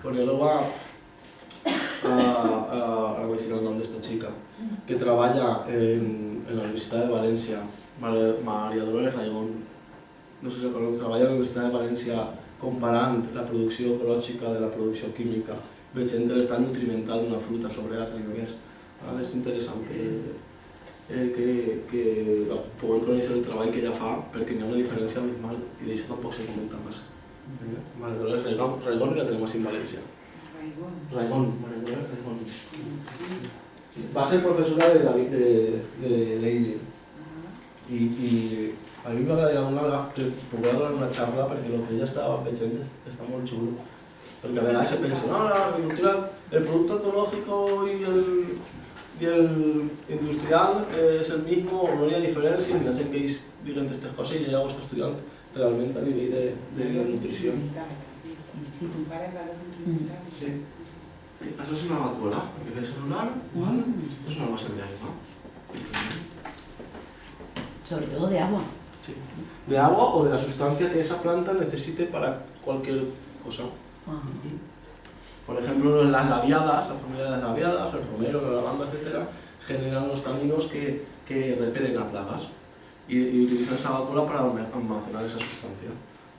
Conegueu ara vaig dir el nom d'esta xica, que treballa en la Universitat de València, María Dolores Raigón. No sé si la coneixeu, treballa a la Universitat de València comparant la producció ecològica de la producció química, veient l'estat nutrimental d'una fruta sobre l'altra i només. És interessant que puguem conèixer el treball que ella fa, perquè hi ha una diferència abismal i d'això tampoc se comenta massa. María Dolores Raigón la tenim així en València. Raigón, María Dolores Raigón. Va ser professora de Leibniz i a mi m'agradaria poder donar una xarra perquè el que ella estava veient està molt xulo. Perquè a vegades se pensa, no, la agricultura, el producto ecológico y el industrial es el mismo, o no hi ha diferència, i la gent que ells diguen aquestes coses i ja ho està estudiant realment a nivell de nutrició. Si compares valors nutrimentals. Sí. Això és una vacuna, a nivell celular, és un almacén de agua. Sobre todo de agua. Sí. De agua o de la sustancia que esa planta necesite para cualquier cosa. Por ejemplo, las labiadas, la familia de las labiadas, el romero, la lavanda, etc., generan unos taninos que repelen las plagas y utilizan esa vacuola para almacenar esa sustancia.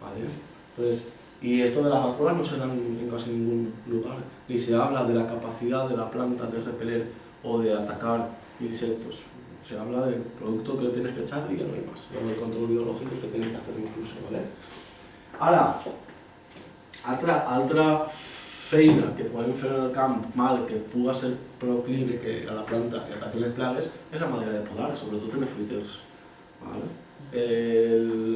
¿Vale? Entonces, y esto de las vacuolas no se da en casi ningún lugar, ni se habla de la capacidad de la planta de repeler o de atacar insectos. Se habla del producto que tienes que echar y ya no hay más, o del control biológico que tienes que hacer incluso. ¿Vale? Ara, altra feina que podem fer en el camp mal que puga ser proclive a la planta i ataque les plagues és la manera de podar, sobretot en els fruiters.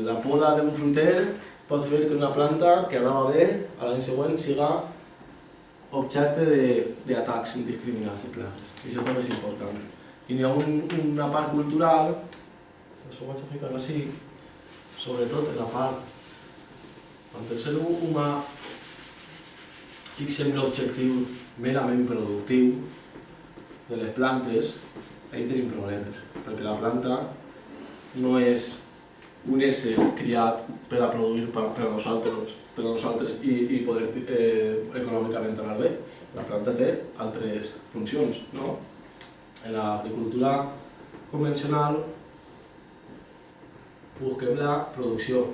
La poda d'un fruiter pot fer que una planta que anava bé a l'any següent siga objecte d'atacs indiscriminats de plagues. I això també és important. I n'hi ha una part cultural, això ho vaig a ficar així, sobretot en la part quan el ser humà fixem l'objectiu merament productiu de les plantes, ahí tenim problemes, perquè la planta no és un ésser criat per a produir per a nosaltres i poder econòmicament anar bé. La planta té altres funcions, no? En l'agricultura convencional busquem la producció.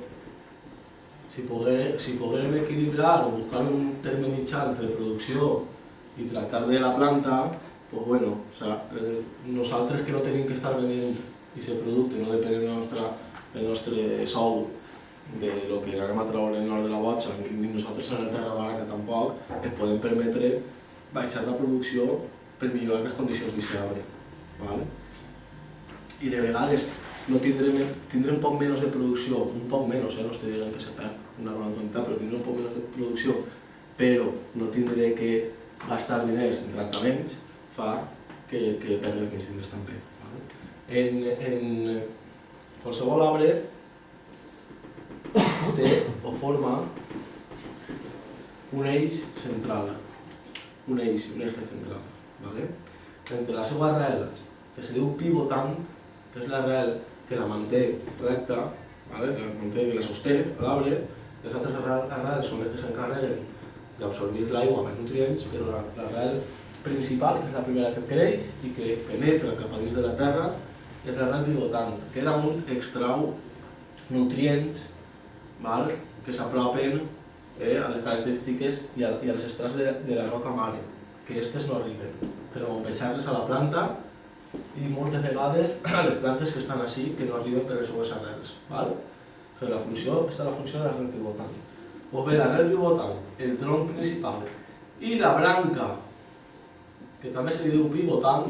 Si podem equilibrar o buscar un terme mitjà entre producció i tractar bé la planta, doncs bueno, nosaltres que no tenim que estar venent aquest producte, no depèn del nostre sou de lo que anem a treure en nord de la botxa, ni nosaltres en la terra barata tampoc, ens podem permetre baixar la producció per millorar les condicions d'arbre. I de vegades tindrem poc menys de producció, un poc menys, no estic dient que se perd una gran quantitat, però tindrem un poc menys de producció, però no tindré que gastar diners en tractaments, fa que perdem més diners també. En qualsevol arbre té o forma un eix central, un eix central. Entre la seva arrel, que se diu pivotant, que és l'arrel que la manté recta, la manté i la sosté a l'arbre, les altres arrels són les que s'encarreguen d'absorbir l'aigua amb els nutrients, però l'arrel principal, que és la primera que creix i que penetra cap a dins de la terra, és l'arrel pivotant, que damunt extrau nutrients que s'apropen a les característiques i als estrats de la roca mare, que aquestes no arriben, però bombejar-les a la planta i moltes vegades a les plantes que estan així que no arriben per les seues arrels. Aquesta és la funció de l'arrel pivotant. O bé l'arrel pivotant, el tronc principal i la branca, que també se li diu pivotant,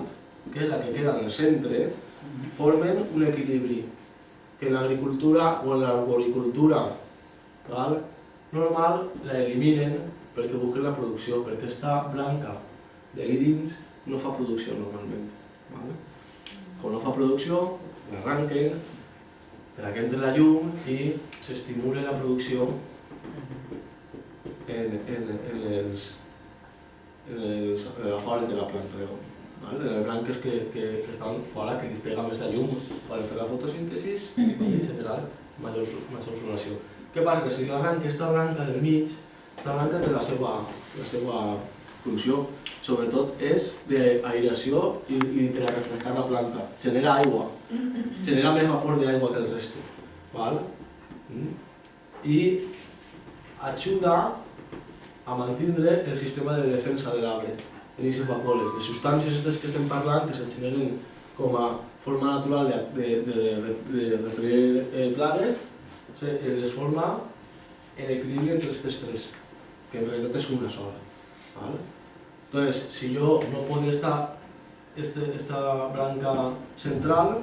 que és la que queda en el centre, formen un equilibri que en l'agricultura o en l'arboricultura normal l'eliminen perquè busquen la producció, perquè aquesta blanca d'ahí dins no fa producció normalment. Quan no fa producció, l'arranquen perquè entre la llum i s'estimula la producció en les afores de la planta, de les branques que estan fora, que li pega més la llum, poden fer la fotosíntesi i poden generar major floració. Què passa? Que si l'arranca està blanca del mig, Esta branca té la seva funció. Sobretot és d'aeració i per a refrescar la planta. Genera aigua. Genera més vapor d'aigua que el resto. ¿Vale? I ajuda a mantenir el sistema de defensa de l'arbre en aquestes vapores. Les substàncies que estem parlant, que se generen com a forma natural de repel·lir plagues, es forma en equilibri entre aquestes tres, que en realitat és una sola. ¿Vale? Entonces, si yo no pongo esta branca central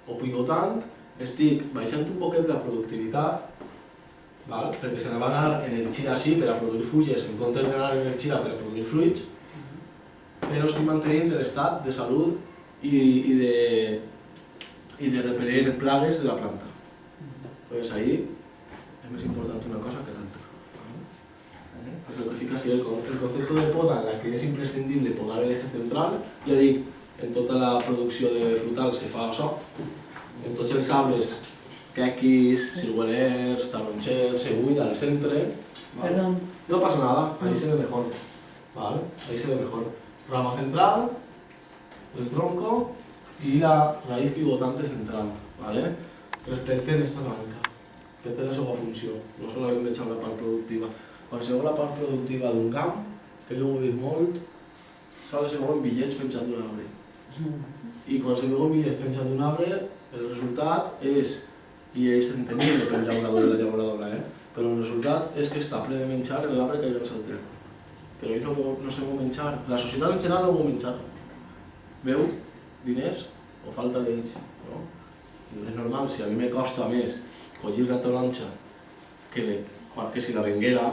o pivotant, estic baixant un poquet la productivitat, perquè se me va anar energia així per a produir fulles en comptes d'anar energia per a produir fruits, però estic mantenint l'estat de salut i de repel·lir plagues de la planta. Entonces, ahí és més important una cosa que l'altra. Pues lo que fica así el concepto de poda, en la que es imprescindible podar el eje central, ja dic, en tota la producció de frutal se fa això, en tots els arbres, quequis, ciruelers, tarongers, se buida al centre. Perdón. No pasa nada, ahí se ve mejor. ¿Vale? Ahí se ve mejor. Rama central, el tronco y la raíz pivotante central. ¿Vale? Respecten esta branca, que té la seva funció, no solament veig la part productiva. Quan se veu la part productiva d'un camp, que jo ho he vist molt, se veuen bitllets penjant d'un arbre. I quan se veuen bitllets penjant d'un arbre, el resultat és, i és entendible per el llaurador i la llauradora, però el resultat és que està ple de menjar en l'arbre que hi ha al terra. Però ells no se veu menjar, la societat en general no veu menjar. Veu diners o falta d'ells. És normal, si a mi me costa més collir la taronja que si la venguera,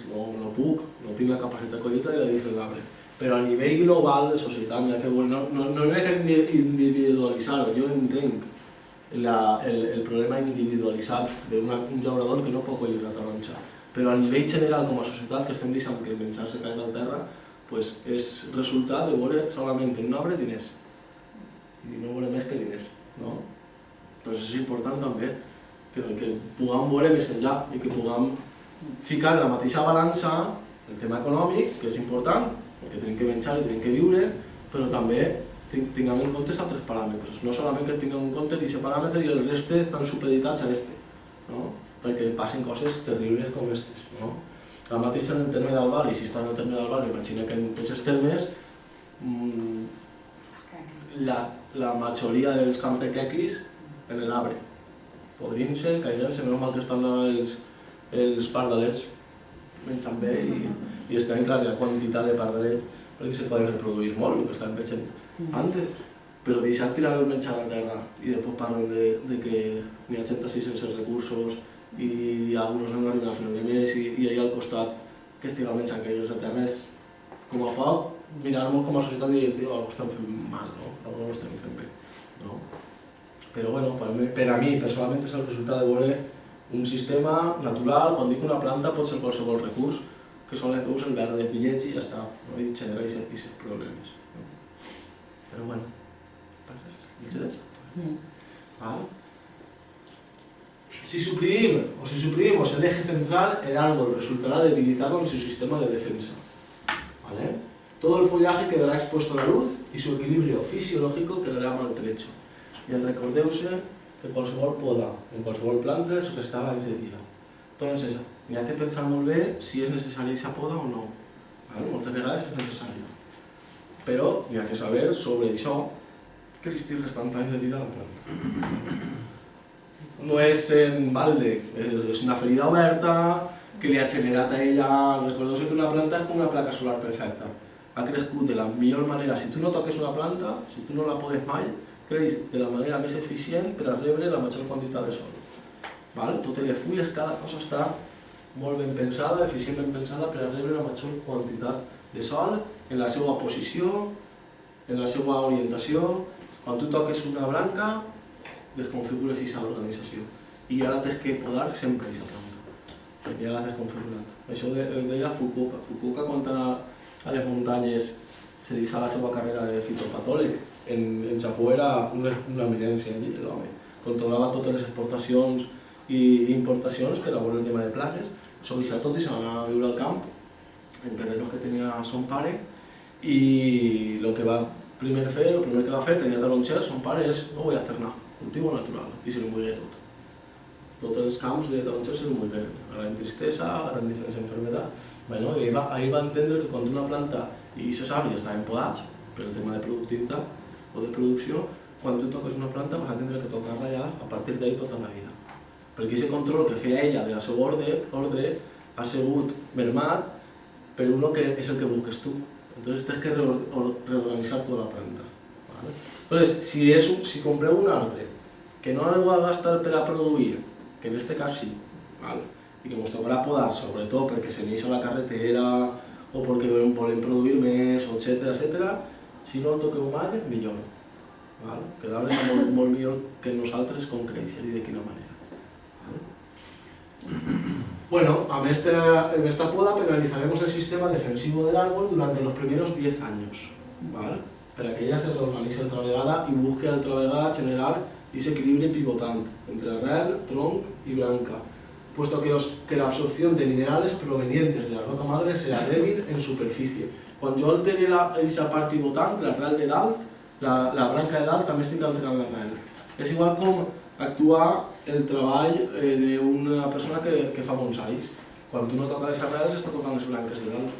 no puc, no tinc la capacitat de collir-la i la deixo en l'arbre. Però a nivell global de societat, no hi ha que individualitzar-ho, jo entenc el problema individualitzat d'un llaurador que no pot collir la taronja. Però a nivell general, com a societat, que estem deixant que el menjar se caigui al terra, és resultat de veure solament en un arbre diners. I no veure més que diners. Doncs és important també que puguem veure més enllà i que puguem ficar en la mateixa balança el tema econòmic, que és important, perquè tenim que menjar i tenim que viure, però també tinguem en compte altres paràmetres. No solament que tinguem en compte aquest paràmetre i el reste estan supeditats a este, perquè passen coses terribles com aquestes. La mateixa en el terme d'Albar, i si està en el terme d'Albar, imagina que en tots els termes la majoria dels camps de quequis en l'arbre. Podrint-se, caient-se, menys mal que estan els pardalets menjant bé i estan clar, hi ha quantitat de pardalets perquè se poden reproduir molt, el que estàvem veient antes. Però deixar tirar el menjar a terra i després parlen de que n'hi ha gent així sense recursos i alguns no arriben a final de mes i allà al costat que es tira el menjar que ells a terra és com a poc mirar-nos com a societat i dir, tio, algú estem fent mal, algú no estem fent bé. Però bueno, per a mi personalment és el resultat de veure un sistema natural. Quan dic una planta pot ser qualsevol recurs, que són les veus el verd de bitllets i ja està, i genera aquests problemes. Però bueno, ¿entiendes? Si suprimimos el eje central, el árbol resultará debilitado en su sistema de defensa. Todo el follaje quedará expuesto a la luz y su equilibrio fisiológico quedará maltrecho. I recordeu-se que qualsevol poda en qualsevol planta es restava anys de vida. Entonces, n'hi ha que pensar molt bé si és necessària aquesta poda o no. Moltes vegades és necessària. Però n'hi ha que saber sobre això que li estic restant anys de vida a la planta. No és en balde, és una ferida oberta que li ha generat a ella... Recordeu-se que una planta és com una placa solar perfecta. Ha crescut de la millor manera. Si tu no toques una planta, si tu no la podes mai, creix de la manera més eficient per a rebre la major quantitat de sol. Totes les fulles, cada cosa està molt ben pensada, eficientment pensada per a rebre la major quantitat de sol en la seva posició, en la seva orientació. Quan tu toques una branca, desconfigures aquesta organització. I ara tens que podar sempre aquesta branca, perquè ja l'has desconfigurat. Això ho deia Fukuoka. Fukuoka, quan anava a les muntanyes, se deixava la seva carrera de fitopatòleg. En Japó era una eminència allí, l'home. Controlava totes les exportacions i importacions per a veure el tema de plagues s'ho deixat tot i se van anar a viure al camp, en terrenos que tenia son pare, i el que va primer que va fer, tenia taronxers, son pare és, no vull fer nada, cultivo natural, i se li muigué tot. Tots els camps de taronxers se li muigueren, agarren tristesa, agarren diferents enfermedats. Bueno, i ahir va entendre que quan una planta i aquests arbres estaven podats per el tema de productivitat o de producció, quan tu toques una planta vas entendre que tocar-la ja a partir d'ahir tota la vida. Perquè aquest control que feia ella de la seva ordre ha sigut mermat per uno que és el que busques tu. Entonces tens que reorganitzar tota la planta. ¿Vale? Entonces, si compreu un arbre que no aneu a gastar per a produir, que en este cas sí, ¿vale? I que us tocarà podar, sobretot perquè se n'eix a la carretera o perquè volen produir més, etc. Si no el toqueu mai, millor. ¿Vale? Que l'arbre és molt millor que nosaltres com créixer i de quina manera. Bueno, en esta poda penalizaremos el sistema defensivo del árbol durante los primeros 10 años, ¿vale? Para que ella se reorganice otra vegada y busque otra vegada generar ese equilibrio pivotante entre arrel, tronc y branca, puesto que la absorción de minerales provenientes de la roca madre será débil en superficie. Cuando yo altere esa part pivotant, l'arrel de dalt, la branca de dalt també estic alterant l'arrel. És igual com actuar el treball d'una persona que fa bonsais. Quan tu no toca les arrels, està tocant les branques de dalt.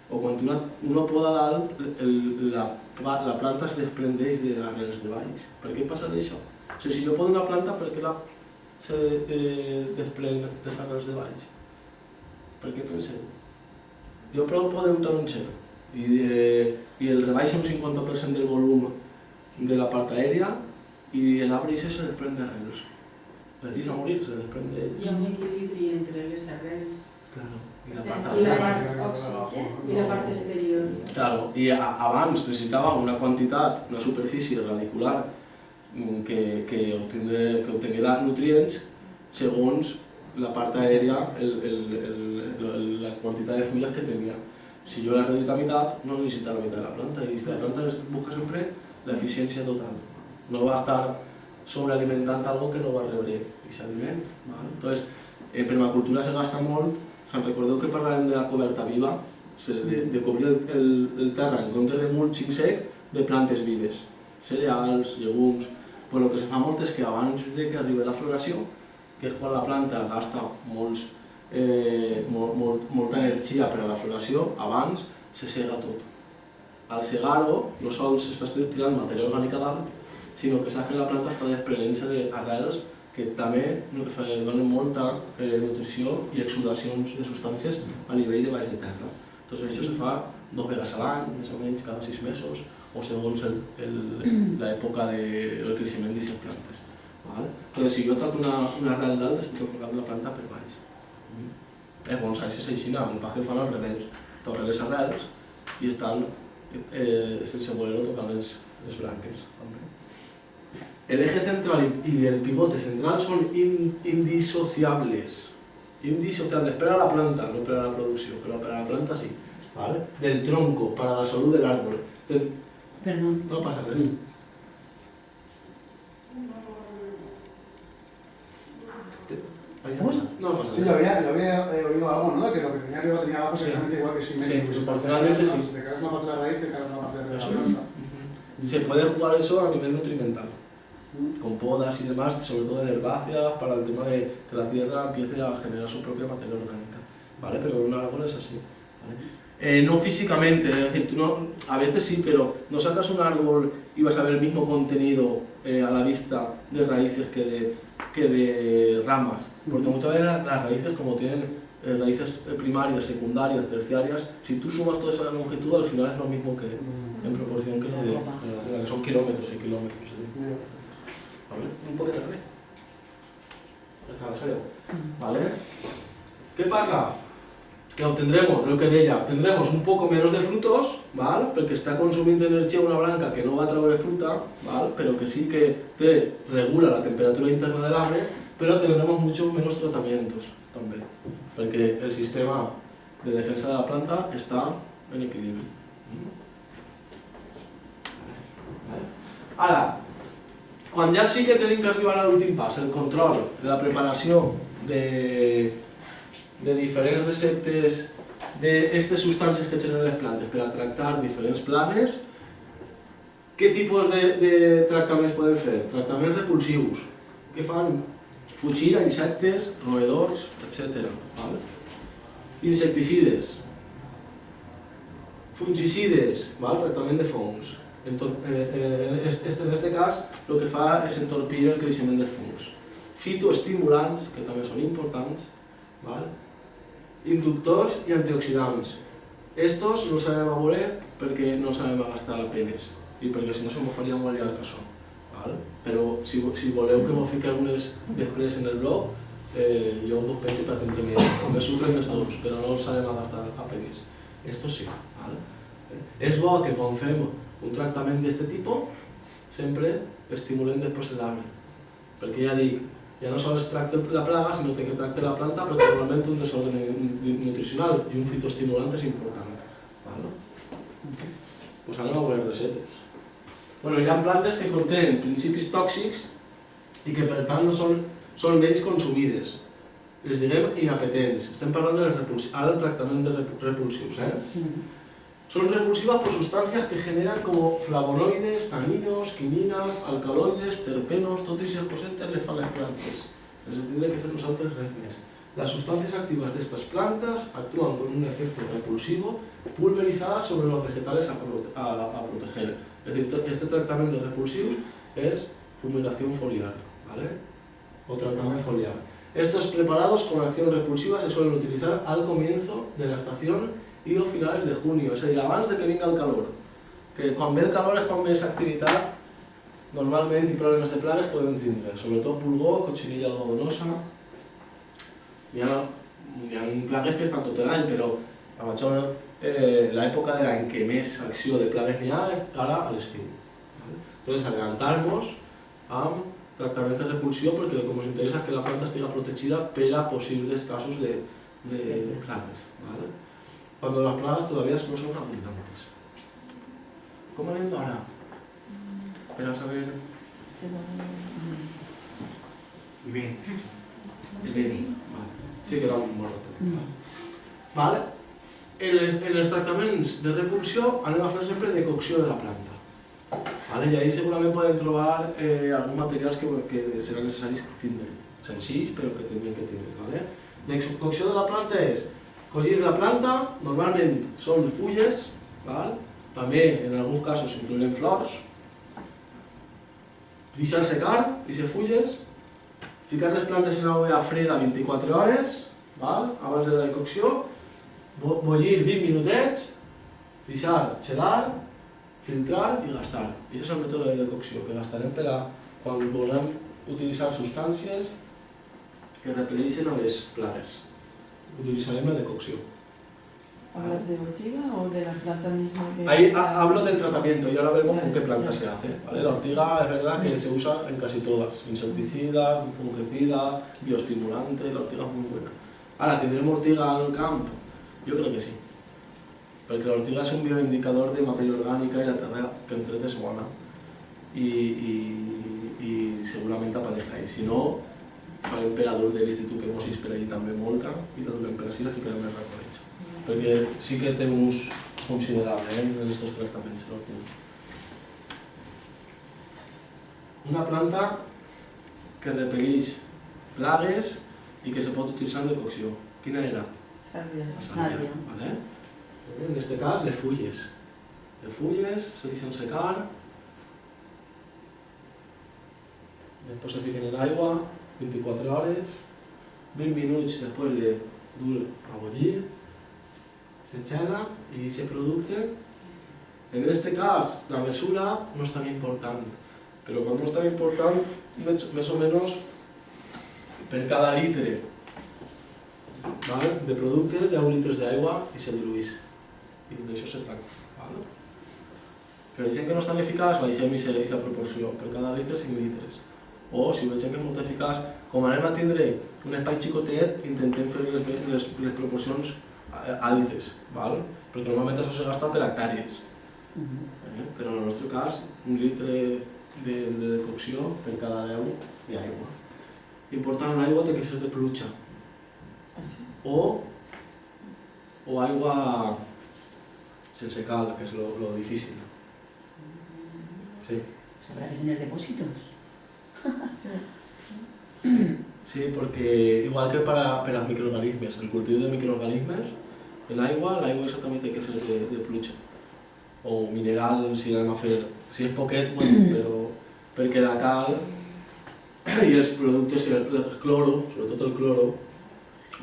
O quan uno poda dalt, la planta es desprendeix de les arrels de baix. Per què passa d'això? O sigui, si jo podo una planta, per què se desprèn les arrels de baix? Per què penseu? Jo prou poder un taronxer i el rebaixa un 50% del volum de la part aèria i l'arbre se desprèn d'arrels. Precisa morir, se desprèn d'ell. Hi ha un equilibri entre les arrels i la part oxigen i la part exterior. Claro, i abans necessitava una quantitat, una superfície radicular que obtinguera nutrients segons la part aèria, la quantitat de fulles que tenia. Si jo l'he reduït a meitat, no necessita la meitat de la planta, i la planta busca sempre l'eficiència total. No va estar sobrealimentant algo que no va rebre aquest aliment. Entonces, en permacultura se gasta molt. Se'n recordeu que parlàvem de la coberta viva, de cobrir el terra en comptes de mulching sec de plantes vives, cereals, llegums. Però el que se fa molt és que abans que arribi la floració, que és quan la planta gasta molta energia per a la floració, abans se sega tot. Al segar-ho, no sols estàs tirant matèria orgànica dalt, sinó que saps que la planta està desprenent-se d'arrels que també donen molta nutrició i exudacions de substàncies a nivell de baix de terra. Doncs això se fa 2 vegades a l'any, més o menys cada 6 mesos, o segons l'època del creixement d'aquestes plantes. Doncs si jo toco una arrel dalt, estic tocant la planta per baix. Els bonsais és així, el paje fan al revés. Toquen les arrels i estan sense voler-ho tocant les branques. El eje central y el pivote central son indisociables. Indisociables para la planta, no para la producción, pero para la planta sí. ¿Vale? Del tronco, para la salud del árbol. Perdón. No pasa nada. No pasa nada. Sí, yo había oído algo, ¿no? Que lo que tenía arriba tenía abajo exactamente igual que simétrico. Proporcionalmente sí. Si te cargas una parte de la raíz, te cargas una parte de la planta. Se puede jugar eso a nivel nutrimental, con podas y demás, sobre todo en herbáceas, para el tema de que la tierra empiece a generar su propia materia orgánica, ¿vale? Pero en un árbol es así, ¿vale? No físicamente, es decir, tú no, a veces sí, pero no sacas un árbol y vas a ver el mismo contenido a la vista de raíces que de ramas, porque muchas veces las raíces, como tienen raíces primarias, secundarias, terciarias, si tú sumas toda esa longitud, al final es lo mismo que en proporción que que son kilómetros y kilómetros. Un poquito de cabeza, ¿vale? ¿Qué pasa? Que obtendremos, lo que deia, obtendremos un poco menos de frutos, ¿vale? Porque está consumiendo energía una branca que no va a traer fruta, ¿vale? Pero que sí que te regula la temperatura interna del arbre, pero tendremos muchos menos tratamientos también, porque el sistema de defensa de la planta está en equilibrio. Ara, quan ja sí que tenim que arribar a l'últim pas, el control, la preparació de de diferents receptes d'aquestes substàncies que generen les plantes per a tractar diferents plagues. Què tipus de tractaments poden fer? Tractaments repulsius, que fan fugir a insectes, roedors, etc. Insecticides, fungicides, tractament de fongs. En aquest cas, el que fa és entorpir el creixement dels fongs. Fitoestimulants, que també són importants, inductors i antioxidants. Estos no sabem a veure perquè no sabem a gastar a penes i perquè si no se m'ho faria molt llarg això. Però si voleu que m'ho fiqui algunes després en el blog, jo us penso per atendre més sucre i més dolç, però no els sabem a gastar a penes. Estos sí. És bo que quan fem un tractament d'aquest tipus, sempre estimulem després l'arbre. Perquè ja dic, ja no sols tracta la plaga, sinó que tracta la planta, però normalment un desordre nutricional i un fitoestimulant és important. Doncs anem a veure recetes. Hi ha plantes que contenen principis tòxics i que per tant són menys consumides. Les direm inapetents. Estem parlant ara del tractament de repulsius. Son repulsivas por sustancias que generan como flavonoides, taninos, quiminas, alcaloides, terpenos, totes aquestes cosetes les fan les plantes. Les tindrem que fer nosaltres res més. Las sustancias activas de estas plantas actúan con un efecto repulsivo pulverizadas sobre los vegetales a proteger. Es decir, este tratamiento repulsivo es fumigación foliar, o tratamiento foliar. Estos preparados con acción repulsiva se suelen utilizar al comienzo de la estación i a finals de junio, és a dir, abans que vingui el calor. Que quan ve el calor és quan més activitat, normalment, i problemes de plagues podem tindre, sobretot pulgó, cotxinilla algodonosa. Hi ha plagues que estan tot l'any, però l'època de l'any que més acció de plagues n'hi ha és cara a l'estiu. Entonces, adelantar-nos amb tractaments de repulsió perquè el que ens interessa és que la planta estigui protegida per a possibles casos de plagues. Cuando las plagas todavía no son abundantes. ¿Cómo anem ahora? Para saber... Y bien. Sí, queda un rato. En els tractaments de repulsió anem a fer sempre decocció de la planta. I ahí segurament podem trobar alguns materials que seran necessaris tindre. Senzills, però que tindrem que tindre. Decocció de la planta és collir la planta, normalment són fulles, també en alguns casos inclourem flors, deixar secar aquestes fulles, ficar les plantes en aigua freda 24 hores, abans de la decocció, bullir 20 minutets, deixar gelar, filtrar i gastar. Aquest és el mètode de decocció que gastarem per a quan volem utilitzar substàncies que repel·leixen a les plagues. Utilizaremos la decocción. ¿Hablas de ortiga o de la planta misma? Ahí hablo del tratamiento y ahora vemos con qué planta se hace. La ortiga es verdad que se usa en casi todas. Insecticida, fungicida, bioestimulante, la ortiga es muy buena. Ahora, ¿tendremos ortiga en el campo? Yo creo que sí. Porque la ortiga es un bioindicador de materia orgánica y la tierra que entrete es buena. Y seguramente aparezca ahí. Si no, farem per a dos de l'institut que mos inspira allí també molta i la durem per així la ficarem més reconeix. Perquè sí que té un ús considerable en aquests tractaments. Una planta que repel·leix plagues i que se pot utilitzar en decocció. Quina era? Sàlvia. La sàlvia. En aquest cas, les fulles. Les fulles se deixen secar, després se fiquen en aigua 24 hores, 20 minuts després de dur a bullir, se gela i aquest producte, en aquest cas la mesura no és tan important, però quan no és tan important, més o menys per cada litre de producte, 10 litres d'aigua i se diluís. I d'això se tracta. Per a gent que no és tan eficaç, baixem aquesta proporció, per cada litre 5 litres. O, si veiem que és molt eficaç, com anem a tindre un espai xicotet, intentem fer les proporcions altes, perquè normalment això se gasta per hectàrees. Però en el nostre cas, un litre de decocció per cada 10 d'aigua. Important, l'aigua té que ser de pluja. o aigua sense cal, que es lo difícil. Sí. ¿Habrá que tener depósitos? Sí, porque igual que para los microorganismos, el cultivo de microorganismos, l'aigua exactament té que ser de pluja. O mineral, si anem a fer... Si és poquet, bueno, però perquè la cal i els productes que el cloro, sobretot el cloro,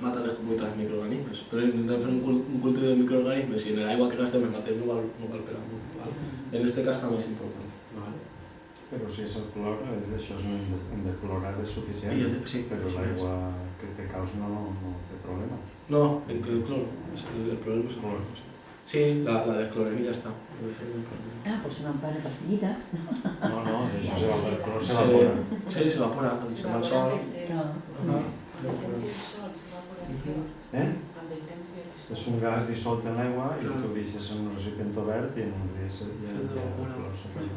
mata les comunitats de microorganismes. Entonces intentem fer un cultiu de microorganismes i en l'aigua que gastem el mateix no val per amunt. ¿Vale? En este cas també és important. ¿Vale? Però si és el clor, això hem de clorar és suficient, Sí, però l'aigua que té caus no té problema. No, el cloro, el problema és el cloro. Sí, la descloremia ja està. Ah, pues un par de pastillitas. No, això el clor s'evapora. Sí, s'evapora, quan se va al sol. És un gas dissolt en l'aigua i tu deixes en un recipient obert i en un dia el clor s'evapora.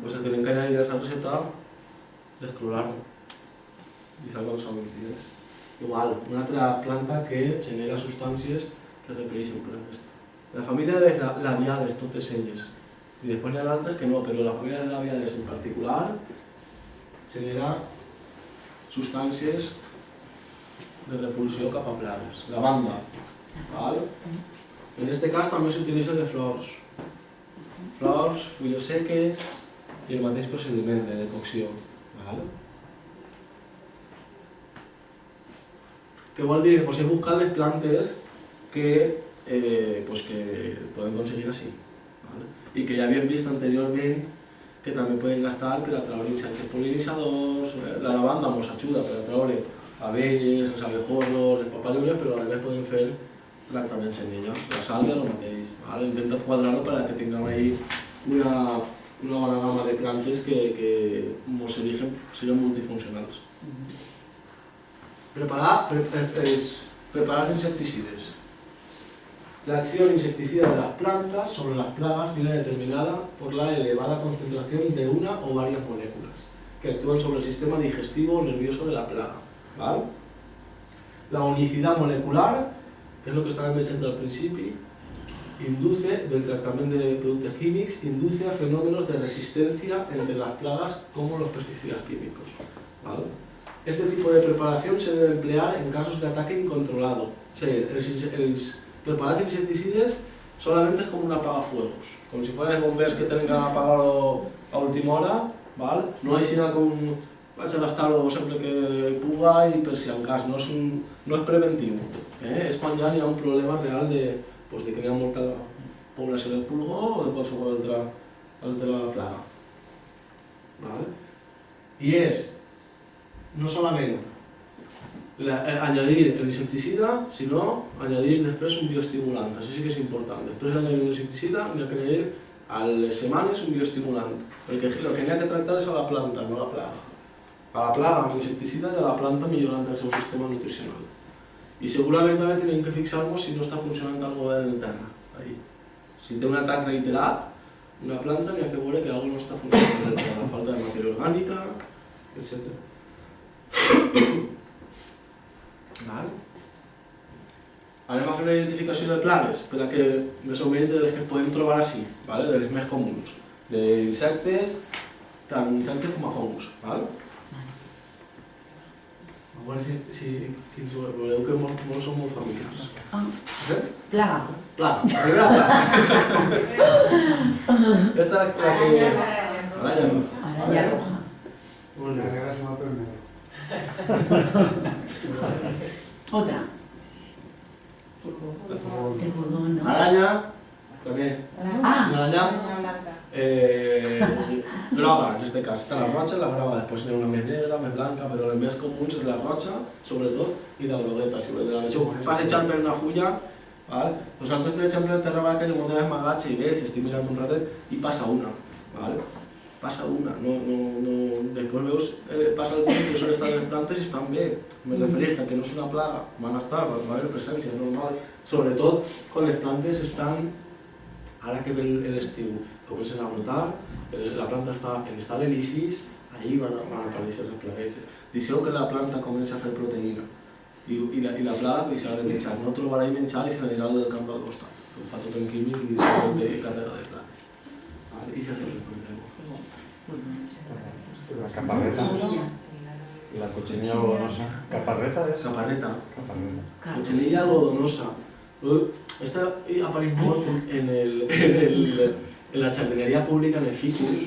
Pues el tenim que añadir a esa receta desclorar-ho i salvar els amortidors. Igual, una altra planta que genera substàncies que repeleixen plagues. La família de les labiades, totes elles. I després hi ha altres que no, però la família de les labiades en particular genera substàncies de repulsió cap a plagues. Lavanda. ¿Vale? En este cas també s'utilitzen les flors. Flors, fulles seques i el mateix procediment de decocció. ¿Vale? Què vol dir? Pues he buscat les plantes que poden aconseguir així. ¿Vale? I que ja havíem vist anteriorment que també poden gastar per atraure insectes pol·linitzadors. La lavanda ens ajuda per atraure abelles, els abejorros, les papallones, però a més podem fer tractaments en ella. La salvia és el mateix. ¿Vale? He intentat quadrar-ho perquè tinguem ahí una bona gamma de plantes que ens eligen, siguin multifuncionals. Preparar els insecticides. La acción insecticida de las plantas sobre las plagas viene determinada por la elevada concentración de una o varias moléculas que actúan sobre el sistema digestivo o nervioso de la plaga. ¿Vale? La unicidad molecular, que es lo que estaba mencionando al principio, induce, del tratamiento de productos químicos, induce a fenómenos de resistencia entre las plagas como los pesticidas químicos. ¿Vale? Este tipo de preparación se debe emplear en casos de ataque incontrolado. O sigui, els preparats insecticides solamente es como un apagafuegos, como si fueran bombers que tienen que apagarlo a última hora, ¿vale? No hay sino com vaig a gastar-lo sempre que puga i per si en cas, no és preventiu. És quan ja hi ha un problema real de que hi ha molta població del pulgó o de qualsevol altra plaga. I és no solament añadir el insecticida, sino añadir després un bioestimulant. Això sí que és important. Després d'añadir un insecticida, n'hi ha que añadir a les setmanes un bioestimulant, perquè el que n'hi ha que tractar és a la planta, no a la plaga. A la plaga amb insecticida i a la planta millorant el seu sistema nutricional. I segurament també tenim que fixar-nos si no està funcionant alguna cosa en el terra. Si té un atac reiterat, una planta n'hi ha que veure que alguna cosa no està funcionant, la falta de matèria orgànica, etc. Anem a fer una identificació de plagues per a que més o menys de les que podem trobar així, de les més comuns, d'insectes, tant insectes com a fongs. A veure si veureu que molts són molt familiars. Plaga. Plaga, la primera plaga. Esta es la que... Aranya roja. Aranya roja. Molt bé. La negra se me ha perdido. Otra. El El bordón, ¿no? Aranya, també. Ah. Una aranya groga, en este cas. Està la roja i la groga. Després n'hi ha una més negra, més blanca, però les més comuns és la roja, sobretot, i la grogueta. Si veieu, passejant per una fulla, nosaltres, per exemple, al Terra Vaca, jo moltes vegades m'agatxo i veig, estic mirant un ratet i passa una. Passa una, després veus, passa el temps que són estar les plantes i estan bé. Me refereix que no és una plaga, van estar, va haver presència, és normal. Sobretot quan les plantes estan, ara que ve l'estiu, comencen a brotar, la planta està en estat de lisis, ahí van aparèixer les plaguetes. Deixeu que la planta comenci a fer proteïna. I la plaga que s'ha de menjar. No trobarà menjar i se n'anirà al del camp del costat. Que fa tot en químic i se té càrrega de plagues. I això sí que La caparreta. La cochinilla algodonosa. ¿Caparreta es? Caparreta. Caparreta. Cochinilla algodonosa. Esta apareix molt en la jardineria pública, en el ficus,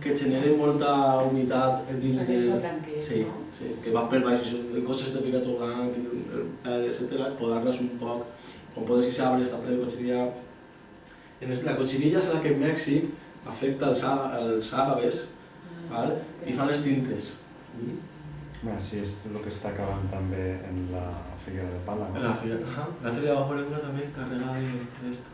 que genera molta humitat dins de... Sí, sí, que va per baix, el cotxe se te fica tot blanc, etc. Podar-les un poc, com podes si s'abre esta ple de cochinilla. La cochinilla és la que en Mèxic afecta els àgaves i fan les tintes. Bueno, sí, es lo que está acabando también en la figuera de pala. En la figuera, ajá. La tele abajo de una también cargada de esto.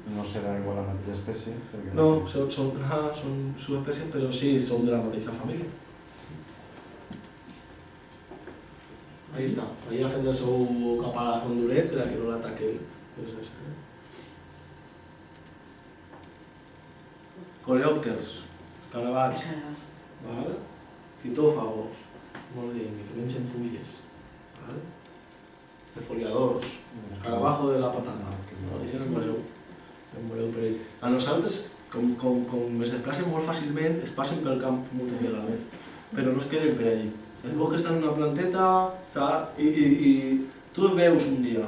No será igual a la mateixa especie. No, son subespecies, pero sí son de la mateixa familia. Ahí está. Ahí ha fet el seu caparazón honduret per a que no l'ataquen. Coleòpters, escarabats, fitófagos, molt bé, que mengen fulles, defoliadors, escarabajo de la patata, això no em voleu per ell. A nosaltres, com es desplacen molt fàcilment, es passen pel camp moltes vegades, però no es queden per allí. Es veu que estan en una planteta i tu els veus un dia,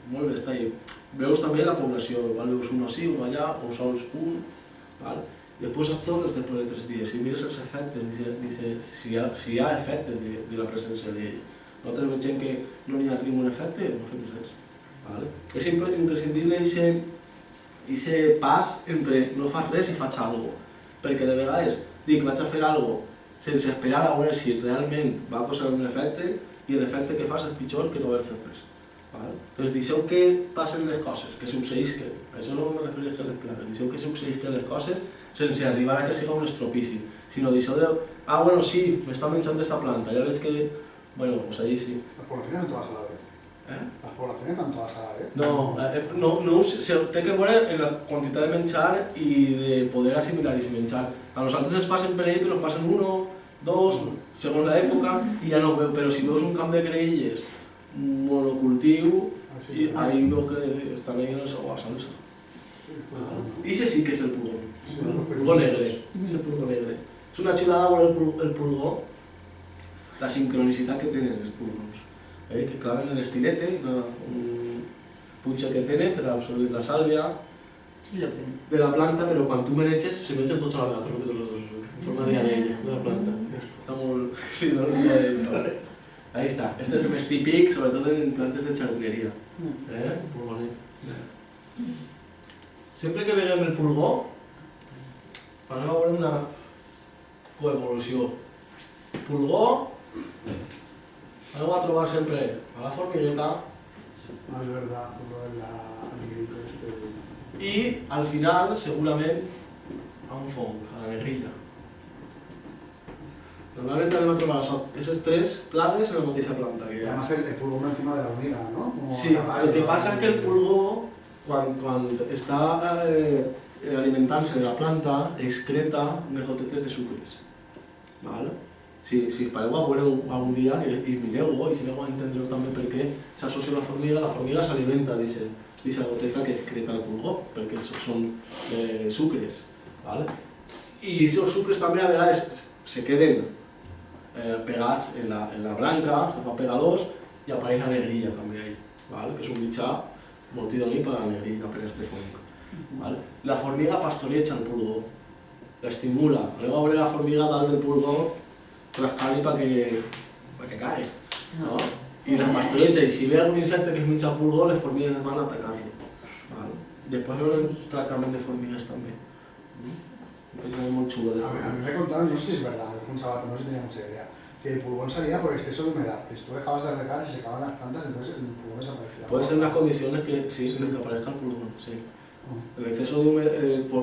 molt bé, està allà. Veus també la població, veus un així, un allà, o sols un. Després et tornes després de 3 dies i mires els efectes, si hi ha efectes de la presència d'ell. Nosaltres veiem que no hi ha ningú efecte, no fem res. És imprescindible aquest pas entre no fas res i faig alguna cosa. Perquè de vegades dic vaig a fer alguna cosa sense esperar a veure si realment va causar un efecte i l'efecte que fas és pitjor que no haver fet res. Doncs deixeu que passen les coses, que succeïsquen. Això no me refereix a les plagues, deixeu que succeïsquen les coses sense arribar a que siga un estropici, sinó deixeu de... bueno, sí, m'està menjant aquesta planta, ja veig que... Bueno, pues ahí sí. Las poblaciones no todas a la vez. Las poblaciones van todas a la vez. No, té que veure en la quantitat de menjar i de poder assimilar aquest menjar. A nosaltres ens passen per ell, però ens passen 1, 2, segons l'època, i ja no ho veu, però si veus un camp de creïlles monocultiu, ahí veus que estan ahí en el seu salsa. I ese sí que és el pulgó. Pulgó negre. És el pulgó negre. És una xulada veure el pulgó, la sincronicitat que tenen els pulgons. Que claven l'estilete, un punxa que tenen per absorbir la sàlvia de la planta, però quan tu meneges se mengen tots a la vegada, en forma de anella de la planta. Està molt... Sí, no l'he dit. Ahí está. Este és el més típic, sobretot en plantes de jardineria. Molt bonet. Sempre que veiem el pulgó, anem a veure una coevolució. Pulgó, anem a trobar sempre a la formigueta. No, és verdad, lo de la amiguito este... I al final, segurament, a un fong, a la negrilla. Normalment anem a trobar aquestes 3 plagues en la mateixa planta. Y además el pulgón encima de la hormiga, ¿no? Como Sí, el que passa és que el pulgó, quan està alimentant-se de la planta, excreta unes gotetes de sucres. Si pareu a veure algun dia i mireu-ho i si aneu a entendre també per què s'associa la formiga s'alimenta d'aquesta goteta que excreta el pulgó, perquè són sucres. I aquests sucres també a vegades se queden pegats en la branca, se fa pegadors i apareix la negrilla també ahí, que és un mitjà molt idoni per a la negrilla, per a este fong. La formiga pastoreja el pulgó, l'estimula. Aneu a veure la formiga dalt del pulgó rascant-li perquè cae. I la pastoreja, i si ve algun insecte que es menja el pulgó, les formigues van a atacar-lo. Després hi ha un tractament de formigues també. Es muy chulo. A mí me contaron, no sé si es verdad, me dijo un chaval, pero no sé si tenía mucha idea, que el pulgón salía por exceso de humedad. Tú dejabas de regar y se secaban las plantas, entonces el pulgón desaparecía. Puede ser unas condiciones que sí, en las que aparezca el pulgón, sí. El exceso de humedad,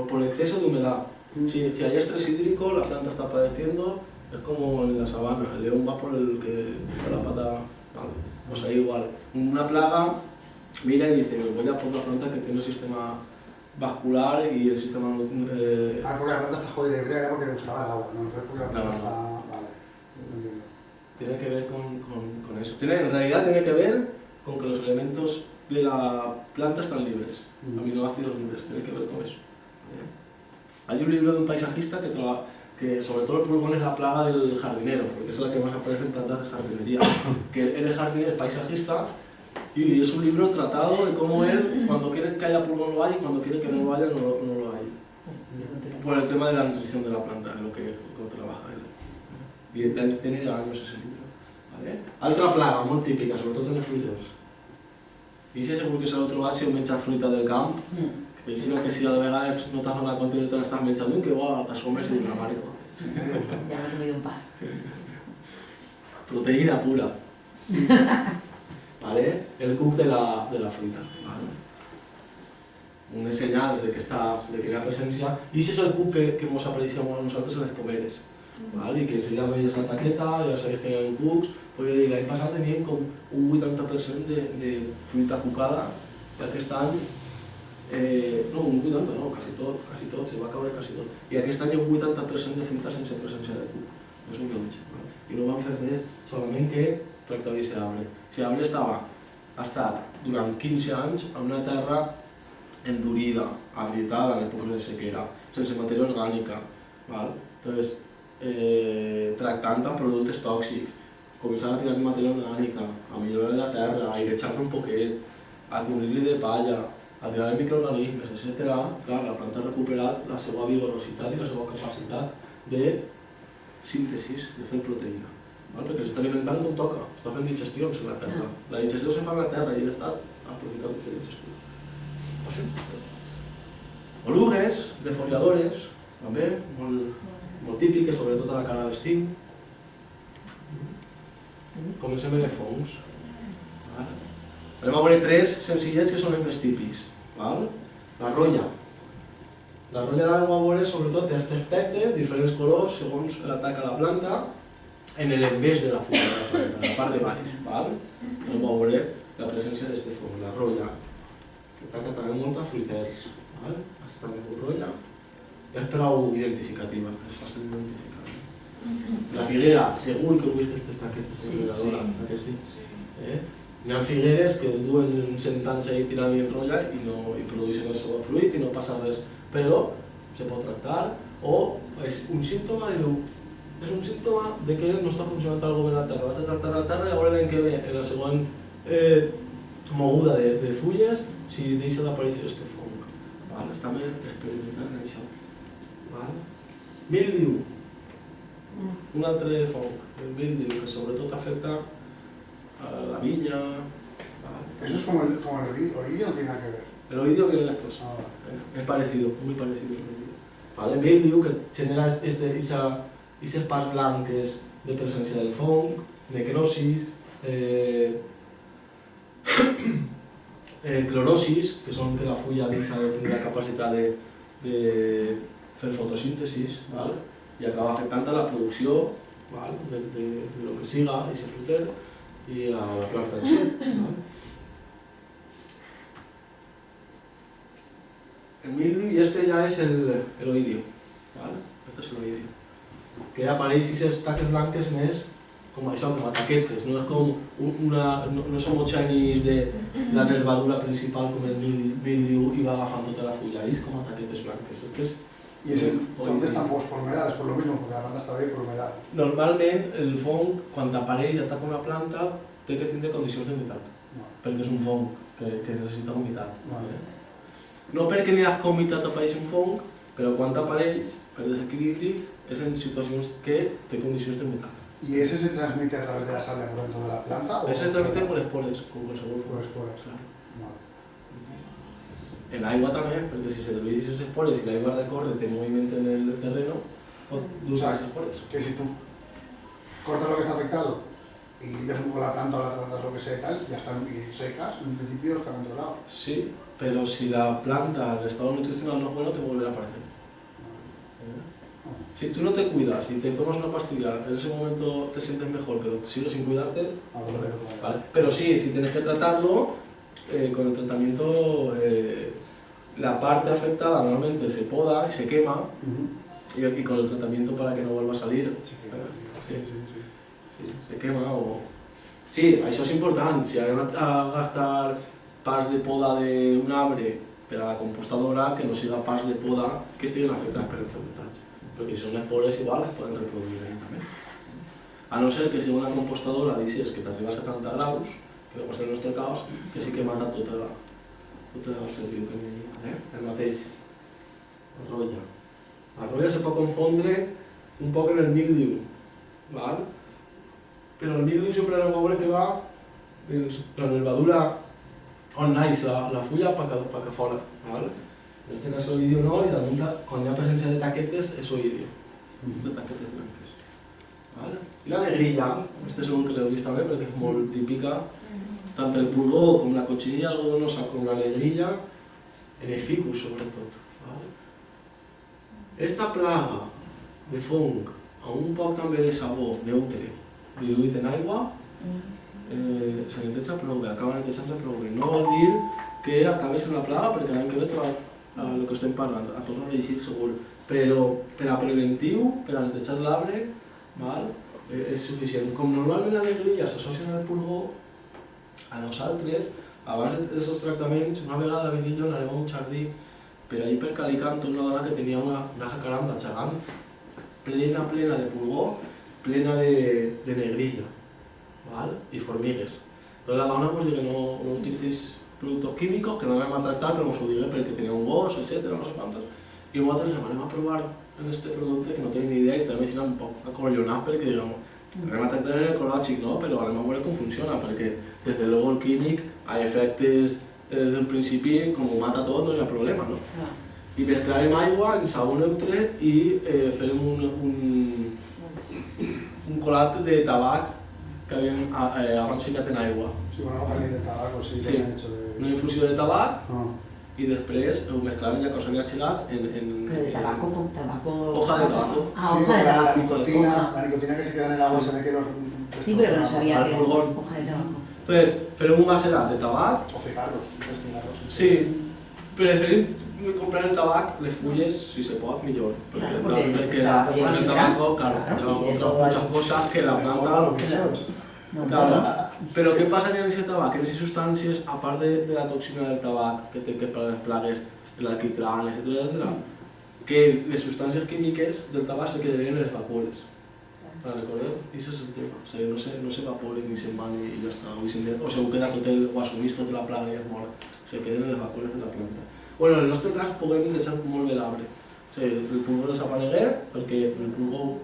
por exceso de humedad. Si hay estrés hídrico, la planta está padeciendo, es como en la sabana, el león va por el que está la pata, pues ahí igual. Una plaga mira y dice, voy a por la planta que tiene el sistema vascular y el sistema... porque la planta está jodida de brea porque le gustaba el agua, ¿no? Entonces porque la planta está... Vale, no entiendo. tiene que ver con eso. En realidad tiene que ver con que los elementos de la planta están libres, aminoácidos libres, tiene que ver con eso. Hay un libro de un paisajista que sobre todo el pulgón es la plaga del jardinero, porque es la que más aparece en plantas de jardinería. Que él es jardinero, es paisajista, y es un libro tratado de cómo él, cuando quiere que haya pulgón lo hay, y cuando quiere que no lo haya, no lo hay. Por el tema de la nutrición de la planta, en lo que trabaja él. Y tiene ya años ese libro. ¿Vale? Altra plaga, molt típica, sobretot en els fruiters. I si segur que s'ha trobat si heu menjat fruita del camp, que sinó que si de vegades no t'has donat compte i te l'estàs menjant, que bo, t'assomes i dius, mare, Ya me he comido un par. proteína pura. ¿Vale? El cuc de la fruita. ¿Vale? Unes senyals de que hi ha presència. I si és el cuc que ens apareixia molt a nosaltres en les pomeres. ¿Vale? Y que enseguida veis la taqueta, ya sabéis que hay cucs, pues yo digo, l'any passat tenien com un 80% de fruita cucada, i aquest any, no, un 80, no, quasi tot, se va caure quasi tot. I aquest any un 80% de fruita sense presència de cuc, no és un menys. ¿Vale? I no van fer res, solament que tractar-hi Seable. Seable ha estat durant 15 anys en una terra endurida, agrietada en èpoques de sequera, sense matèria orgànica. ¿Vale? Entonces, tractant amb productes tòxics, començant a tirar matèria orgànica, a millorar la terra, a airejar-lo un poquet, a cobrir-li de palla, a tirar microorganismes, etc. Clar, la planta ha recuperat la seva vigorositat i la seva capacitat de síntesi, de fer proteïna. Perquè s'està alimentant com toca, està fent digestions en la terra. La digestió se fa en la terra i ell està aprofitant aquesta digestió. Orugues, defoliadores, també, molt típiques, sobretot a la cara de l'estiu. Comencem amb els fongs. Anem a veure tres senzillets que són els més típics. La rolla. La rolla la anem a veure sobretot té aquest aspecte, diferents colors segons l'atac a la planta, en l'envés de la fulla de la planta, en la part de baix. Anem a veure la presència d'aquest fong, la rolla. Ataca també molt a fruiters. Aquesta també és rolla. És prou identificativa, és fàcil d'identificar. La figuera, segur que heu vist aquestes taquetes de figueradora, que sí? Hi ha figueres que duen 100 anys ahí tirant i enrolla i produeixen el seu fruit i no passa res, però se pot tractar, o és un símptoma de que no està funcionant alguna cosa en la terra. Vas a tractar la terra i a veure l'any que ve, en la següent moguda de fulles, si deixa d'aparèixer aquest fong. Estem experimentant en això. Mildiu, un altre fong, el mildiu, que sobretot afecta a la viña. ¿Eso es como el oidio o tiene nada que ver? El oidio viene después. Es parecido, muy parecido al oidio. El mildiu que genera esas parts blanques de presencia del fong, necrosis, clorosis, que son que la fulla deixa de tenir la capacitat de fer fotosíntesis i acaba afectant a la producció de lo que siga, ese fruter, i a la planta en sí. El mildiu, i este ja és el oidio. Este és el oidio. Que apareix aquestes taques blanques més com això, com a taquetes, no és com no som homogenis de la nervadura principal com el mildiu i va agafant tota la fulla, és com a taquetes blanques. ¿Y dónde están por humedad? Es por lo mismo, porque la planta está bien por humedad. Normalment el fong, quan apareix i ataca una planta, té que tindre condicions d'humitat, perquè és un fong que necessita humitat. No perquè n'hi hagi humitat apareix un fong, però quan apareix, per desequilibri, és en situacions que té condicions d'humitat. ¿Y ese se transmite a través de la savia por dentro de la planta? Ese se transmite por espores, con qualsevol por espores. En aigua també, perquè si se dedueix aquestes espores i l'aigua recorre, té moviment en el terreno, pot usar esas espores. Que si tú cortas lo que está afectado y limpias un poco la planta o la tratas lo que sea y tal, ya están secas, en principio están controlados. Sí, pero si la planta, el estado nutricional no es bueno, te volverá a aparecer. Si tú no te cuidas y te tomas una pastilla, en ese momento te sientes mejor, pero sigues sin cuidarte, ¿vale? Pero sí, si tienes que tratarlo, con el tratamiento, la parte afectada normalmente se poda y se quema, y con el tratamiento para que no vuelva a salir. Sí, se quema o... Sí, això és important. Si anem a gastar parts de poda d'un arbre per a la compostadora, que no siga parts de poda que estiguin afectats per enfermedats. Perquè si són espores igual es poden reproduir ahí també. A no ser que sigui una compostadora d'aixes que t'arriba a 70 graus, que no va ser el nostre cas, que sí que mata tota el serviu que n'hi ha, el mateix. La rolla. La rolla se pot confondre un poc en el mildiu, ¿vale? Però el mildiu sempre hem de veure que va la nervadura on naix la fulla per fora, ¿vale? En este cas l'oïdio no, i damunt, quan hi ha presència de taquetes, és oïdio, de taquetes blanques. ¿Vale? I la negrilla, este segur que l'heu vist també perquè és molt típica, tant el pulgó com la cochinilla algodonosa com la negrilla, en el ficus sobretot. ¿Vale? Esta plaga de fong, amb un poc també de sabó neutre, diluït en aigua, se neteja prou bé, acaba netejant-se prou bé. No vol dir que acabes en la plaga perquè l'any que ve trobar el que estem parlant, a tornar a llegir segur, però per a preventiu, per a netejar l'arbre, és suficient. Com normalment la negrilla s'associa al pulgó, a nosaltres, abans d'aquests tractaments, una vegada vam dir jo anàrem a un jardí per allí per Calicanto, una dona que tenia una jacaranda gegant, plena de pulgó, plena de negrilla i formigues. Entonces la dona pues, dice que no utilicis productos químicos, que no anem a tractar, però ens ho digui perquè tenia un gos, etc. no sé quantos. I nosaltres anem a provar en este producte que no tenim ni idea i estem així un poc acollonats perquè diguem, anem a tractar en ecològic, no? Però anem a veure com funciona, perquè des de luego el químic ha efectes des del principi, com ho mata tot, no hi ha problema, no? I mesclarem aigua en sabó neutre i farem un colat de tabac que havíem abans ficat en aigua. Sí, con agua caliente de tabaco, sí, que han hecho de... Una infusió de tabac i després ho mesclarem ja que us n'hi ha xelat en... Pero de tabaco con tabaco... Hoja de tabaco. Ah, sí, hoja de tabaco. La nicotina que se queda en el agua se ve que los... Sí, pero no sabía que pulgón. hoja de tabaco. Entonces, farem un macerat de tabac. O cigarros, cigarros. Sí, preferim comprar el tabac, les fulles, si se pot, millor. Porque el tabaco, claro, lleva muchas cosas que la planta... Claro, però què passa en aquest tabac? En aquestes substàncies, a part de la toxina del tabac, que té que per les plagues, l'alquitrán, etc., que les substàncies químiques del tabac se quedarien en les vapores. Recordeu? I això és el tema. O sigui, no s'evaporen ni se'n van i ja està. O segur queda tot o assumís tota la plaga i es mor. O sigui, queden en les vapores de la planta. Bueno, en el nostre cas podem deixar molt bé l'arbre. O sigui, el pulgó desaparegué perquè el pulgó,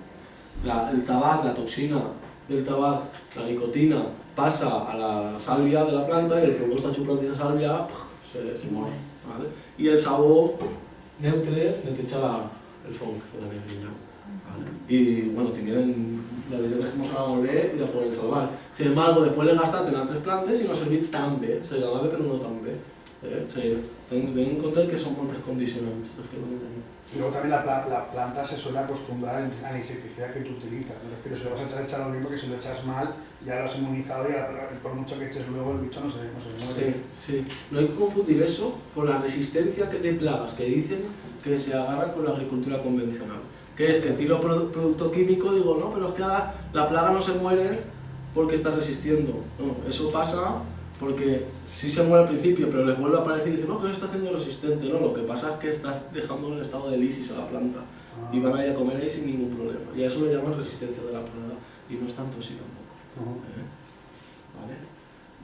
el tabac, la toxina del tabac, la nicotina, passa a la sàlvia de la planta i el pulgó està xuplant aquesta sàlvia, se mor. I el sabó neutre neteja el fong de la negrilla. I, bueno, tingueren la veritat que mos anava molt bé i la podem salvar. Sin embargo, després l'he gastat en altres plantes i no ha servit tan bé, s'agradava però no tan bé. Ten en compte que son moltes condicionantes los que no tenim. Y luego también la planta se suele acostumbrar al insecticida que tú utilizas. Me refiero, si lo vas a echar lo mismo que si lo echas mal, ya lo has inmunizado y por mucho que eches luego el bicho no se mueve. Sí. No hay que confundir eso con la resistencia de plagas que dicen que se agarra con la agricultura convencional. Que es que tiro producto químico y digo, no, pero es que ahora la plaga no se muere porque está resistiendo. No, eso pasa porque sí se muere al principio, pero les vuelve a aparecer y dicen, no, que no está haciendo resistente. No, lo que pasa es que estás dejando en estado de lisis a la planta y van a ir a comer ahí sin ningún problema. Y a eso le llaman resistencia de la plaga y no es tanto así tampoco. ¿Vale?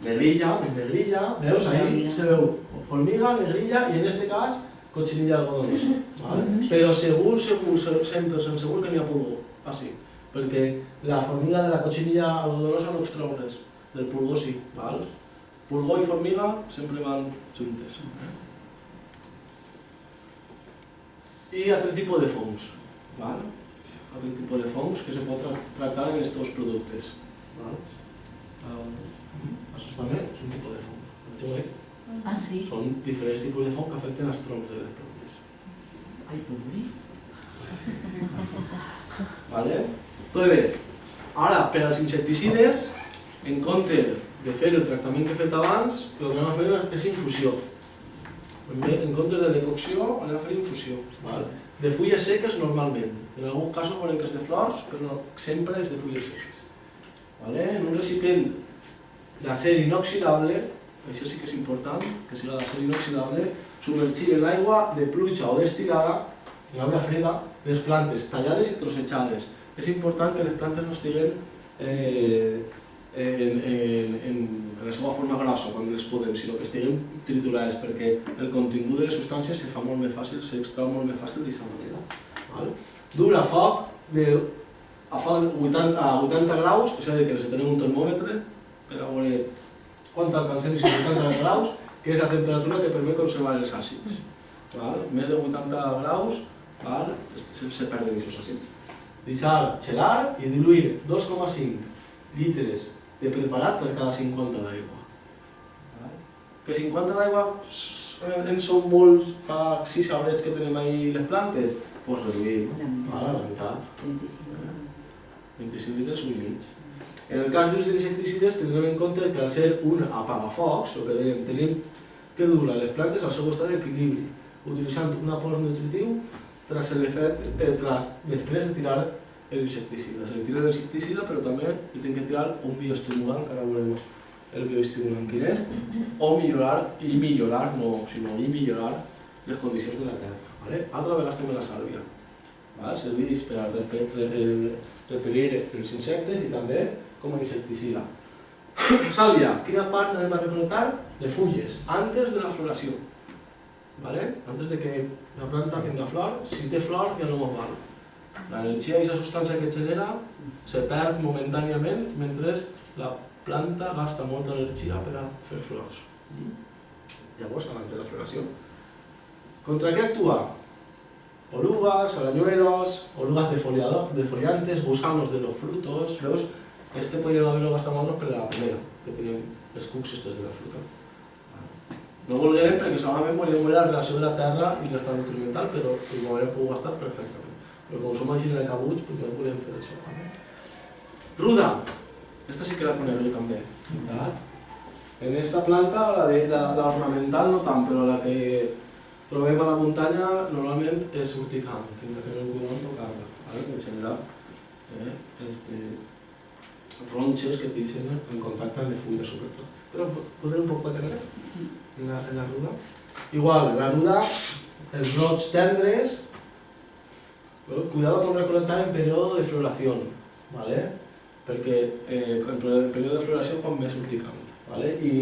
Negrilla, veus ahí se veu formiga, negrilla y en este cas cochinilla algodonosa. ¿Vale? Pero segur que n'hi ha pulgó, així. Perquè la formiga de la cochinilla algodonosa no extreu res, del pulgó sí. ¿Vale? Pulgó y formiga sempre van juntes. Y otro tipo de fongs. ¿Vale? Otro tipo de fongs que se pot tractar en estos productes. ¿Vale? Això també és un tipus de fong. Ah, sí? Són diferents tipus de fong que afecten els troncs de les plantes. Ai, pobrí. Vale? Entonces, ara, per als insecticides, en compte de fer el tractament que he fet abans, el que anem a fer és infusió. En compte de decocció, anem a fer infusió. De fulles seques normalment. En alguns casos veurem que és de flors, però sempre és de fulles seques. Vale? En un recipient d'acer inoxidable, això sí que és important, que siga d'acer inoxidable, submergir en aigua de pluja o destilada, en aigua freda, les plantes tallades i trossejades. És important que les plantes no estiguin en la seva forma grossa quan les podem, sinó que estiguin triturades, perquè el contingut de les substàncies se fa molt més fàcil, s'extrau molt més fàcil d'aquesta manera. Dur a foc a 80 graus, és a dir, que necessitem un termòmetre per a veure quan alcancem els 80 graus, que és la temperatura que permet conservar els àcids. Més de 80 graus se perden aquests àcids. Deixar gelar i diluir 2,5 litres de preparat per cada 50 d'aigua. Que 50 d'aigua en són molts per 6 sabrets que tenim ahí les plantes? Doncs reduïm a la meitat. 25 litres i mig. En el cas d'ús d'insecticides tindrem en compte que al ser un apagafocs, el que dèiem, tenim que dur a les plantes al seu estat d'equilibri, utilitzant un aport nutritiu després de tirar l'insecticida. Se li tira l'insecticida, però també li hem que tirar un bioestimulant, que ara veurem el bioestimulant quin és, o millorar les condicions de la terra. Altra vegada estem en la sàlvia. Serveix per a repel·lir els insectes i també com a insecticida. Sàlvia, quina part anem a recolectar? Les fulles, antes de la floració. Antes de que la planta tenga flor, si té flor ja no m'ho val. L'energia i la substància que genera se perd momentàniament mentre la planta gasta molta energia per a fer flors. Llavors, abans de la floració. Contra què actua? Orugas, arañuelos, orugas defoliantes, gusanos de los frutos. Veus? Podríem haver-lo gastat molt per la primera, que tenim les cucs de la fruta. No volguem perquè solament volíem veure la relació de la terra i l'estat nutrimental, però ho hauríem pogut gastar perfectament. Però com som així de cabuts, doncs volíem fer això també. Ruda. Aquesta sí que la conegueu també. En aquesta planta, la ornamental no tant, però la que trobem a la muntanya normalment és urticant. Hem de tenir cuidado en tocar-la, per generar ronxes que deixen en contacte amb les fulles, sobretot. Però podem un poc patener en la ruda. Igual, la ruda, els brots tendres, cuidado con recolectar en període de floració, perquè el període de floració és quan més urticant. I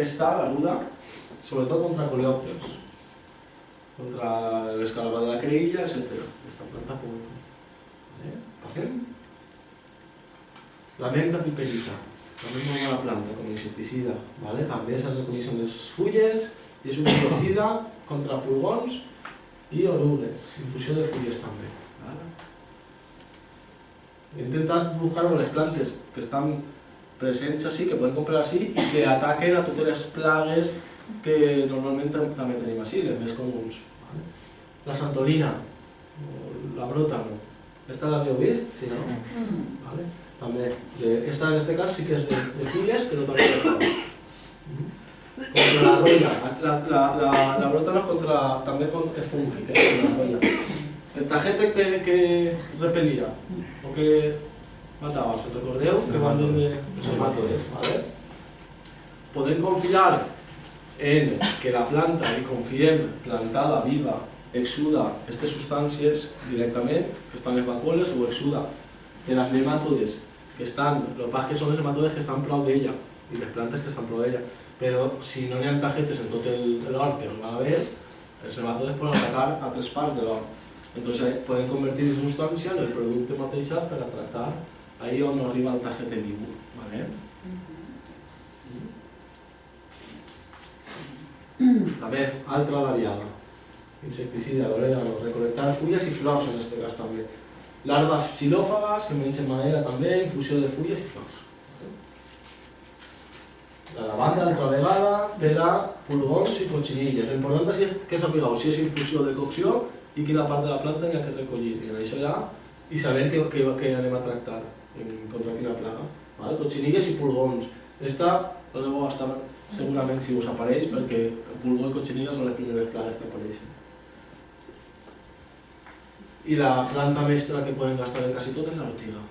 esta, la ruda, sobretot contra coleòpters, contra l'escalava de la creïlla, etc. Esta planta Passem. La menta piperita, també és molt bona planta com a insecticida. També se reconeixen les fulles i és un herbicida contra pulgons i orugues, infusió de fulles també. He intentat buscar les plantes que estan presents així, que podem comprar així i que ataquen a totes les plagues que normalment també tenim així, les més comuns. La santolina, la bròtano, aquesta l'havíeu vist? Sí, no? També, esta en este cas sí que és de fulles, però també de flors. Contra la roya, la bròtano també és fúngic, la roya. El tajete que repelia o que matava, si recordeu, que van dir els nematodes. Podem confiar en que la planta, i confiem, plantada, viva, exuda aquestes substàncies directament, que estan les vacuoles, o exuda de les nematodes que estan, el pas que són les nematodes que estan prou d'ella i les plantes que estan prou d'ella, però si no hi ha tajetes en tot l'hort que no va haver, els nematodes poden atacar a altres parts de l'hort. Entonces poden convertir la substància en el producte mateixa per a tractar ahí on no arriba el tajete viu. També, altra variada. Insecticida, l'orégano, recolectar fulles i flors en aquest cas també. Larves xilòfagues, que mengen madera també, infusió de fulles i flors. La lavanda, altra vegada, per a pulgons i cotxinilles. L'important és que sapigueu si és infusió de cocció i quina part de la planta hi ha que recollir. I en això ja, i saber què anem a tractar, contra quina plaga. Cotxinilles i pulgons. Esta la deu gastar segurament si us apareix, perquè el pulgó i cotxinilla són les primeres plagues que apareixen. I la planta mestra que podem gastar en quasi tot és l'ortiga.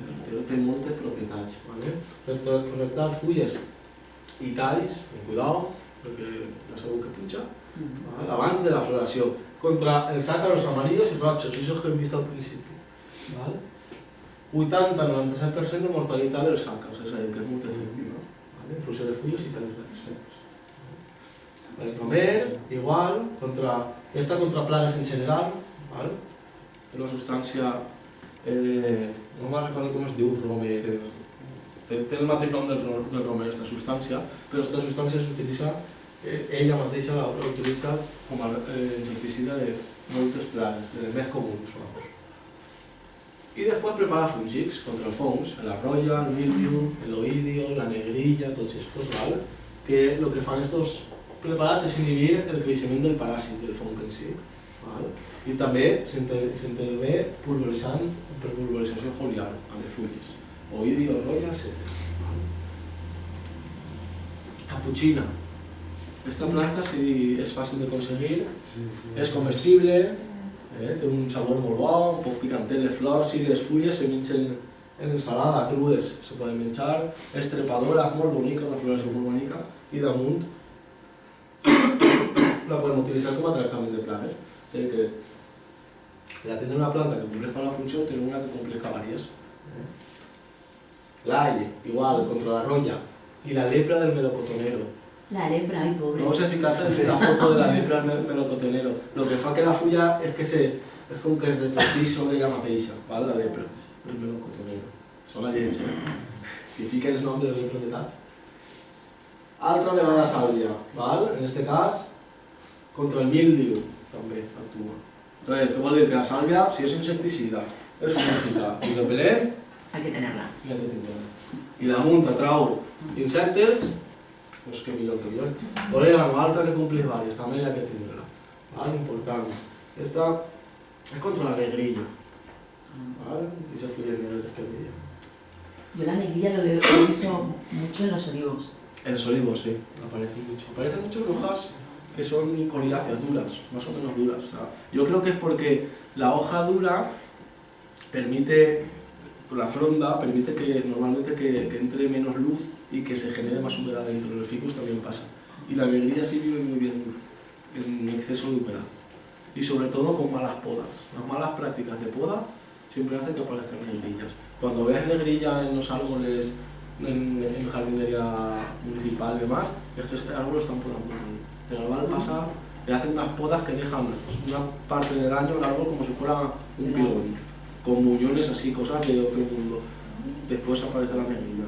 L'ortiga té moltes propietats. raig. Per connectar fulles i talls, amb cuidado, perquè ja sabeu que punxa, abans de la floració, contra els àcaros amarillos i rojos, això és el que hem vist al principi. 80-97% de mortalitat dels àcars, és a dir, que és molt efectiva, en funció de fulles i talls secs. El romer, igual, aquesta contra plagues en general, té una substància, no me'n recordo com es diu, romer, té el mateix nom del romer, aquesta substància, però aquesta substància s'utilitza, ella mateixa l'utilitza com a insecticida de moltes plagues, de les més comuns. I després prepara fúngics contra els fongs, la roya, el mildiu, l'oïdio, la negrilla, tots estos, que el que fan estos preparats és inhibir el creixement del paràsit del fong en si. I també s'intervé pulveritzant per pulverització foliar a les fulles. Oïdio, roya, etc. Cappuccina. Aquesta planta és fàcil d'aconseguir, és comestible, té un sabor molt bo, un poc picantet, les flors i les fulles se mengen en ensalada, crudes, se poden menjar, és trepadora, molt bonica, una floració molt bonica, i damunt la podem utilitzar com a tractament de plagues. Que per atendre una planta que compleix la funció, tenim una que compleix diverses. L'all, igual, contra la roya, i la lepra del melocotonero. La lepra, ai, pobre. No us he ficat la foto de la lepra del melocotonero. El que fa que la fulla és com que es retrocís sobre ella mateixa, la lepra del melocotonero. Són la lleig, que fica els noms de les enfermedats. Altra vegada sàlvia, en aquest cas, contra el mildiu també actua. Què vol dir que la sàlvia, si és insecticida, és fúngica i repel·lent, Hay que tenerla. I damunt atrau insectes, doncs que millor que millor. Orégano, altra que compleix diverses, també hi ha que tindre-la. Important. Aquesta és contra la negrilla. I esa fulla negra que veia. Yo la negrilla lo he visto mucho en los olivos. En los olivos, sí, aparecen mucho. Aparecen mucho en hojas que son coriáceas, duras, más o menos duras. Yo creo que es porque la hoja dura permite, la fronda permite que normalmente que entre menos luz y que se genere más humedad dentro. En el ficus también pasa. Y la negrilla sí vive muy bien en exceso de humedad. Y sobre todo con malas podas. Las malas prácticas de poda siempre hacen que aparezcan negrillas. Cuando veas negrilla en los árboles, en jardinería municipal y demás, es que los árboles están podando mal. El árbol pasa, le hacen unas podas que dejan una parte del año el árbol como si fuera un pilón, con muñones así, cosas de otro mundo. Después aparece la negrilla.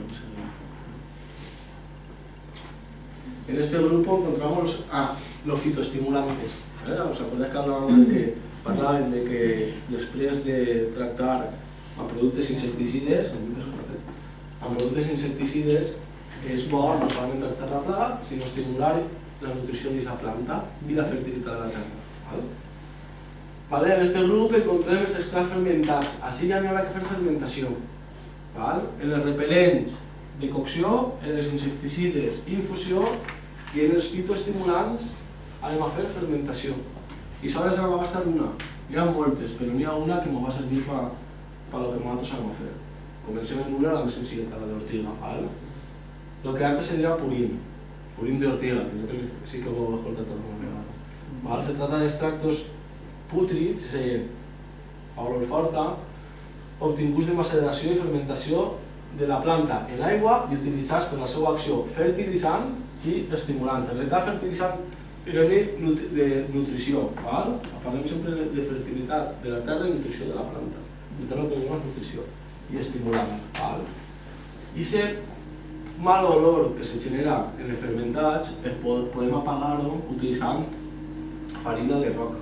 En este grupo encontramos los fitoestimulantes. ¿Os acordáis que hablábamos parlaven de que després de tractar amb productes insecticides, és bo no solament tractar la plaga, sinó estimular la nutrició d'aquesta planta i la fertilitat de la terra. En aquest grup encontrem els extractes fermentats. Així ja n'hi haurà que fer fermentació. En els repel·lents de cocció, en els insecticides infusió i en els fitoestimulants anem a fer fermentació. I sols ens va bastar una. N'hi ha moltes, però n'hi ha una que ens va servir per lo que nosaltres anem a fer. Comencem en una, la més senzilla, la d'ortiga. El que antes seria purín de ortiga, que sí que ho heu escoltat alguna vegada. Se trata d'extractos pútrids, és a dir, olor forta, obtinguts de maceració i fermentació de la planta en aigua i utilitzats per la seva acció fertilitzant i estimulant. En realitat, fertilitzant de nutrició. Parlem sempre de fertilitat de la terra i nutrició de la planta. El que diem és nutrició i estimulant. I aquest mal olor que se genera en els fermentats podem apagar-ho utilitzant farina de roca.